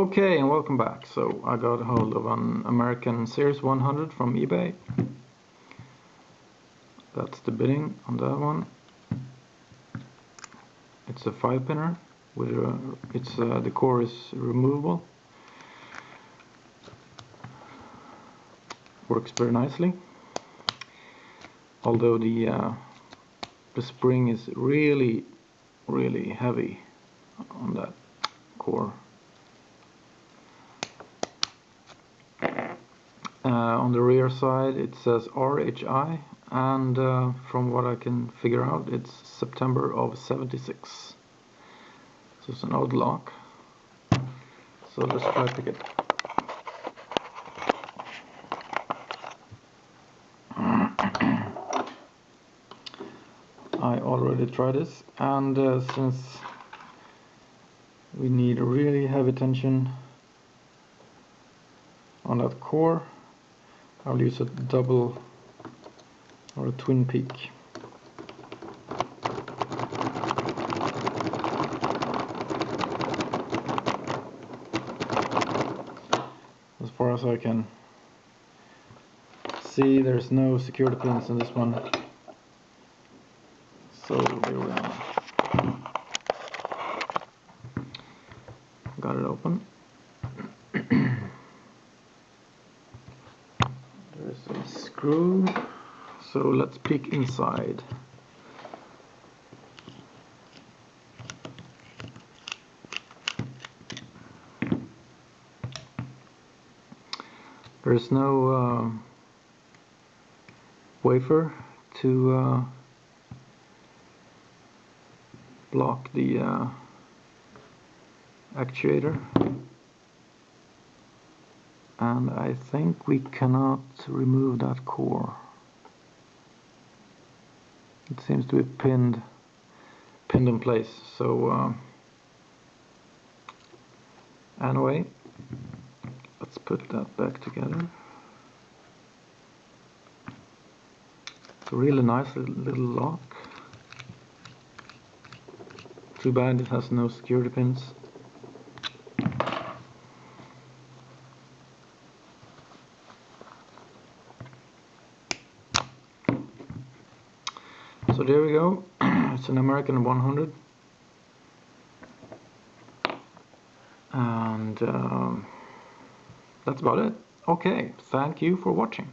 Okay, and welcome back. So I got a hold of an American Series 100 from eBay. That's the bidding on that one. It's a 5-pinner with the core is removable. Works very nicely. Although the spring is really heavy on that core. On the rear side it says RHI, and from what I can figure out it's September of '76. So it's an old lock. So let's try to pick it. I already tried this, and since we need really heavy tension on that core, I'll use a double or a twin peak. As far as I can see, there's no security pins in this one. So here we are. Got it open. There's a screw. So let's peek inside. There's no wafer to block the actuator, and I think we cannot remove that core. It seems to be pinned in place. So anyway, let's put that back together. It's a really nice little lock. Too bad it has no security pins. So there we go. It's an American 100. And that's about it. Okay, thank you for watching.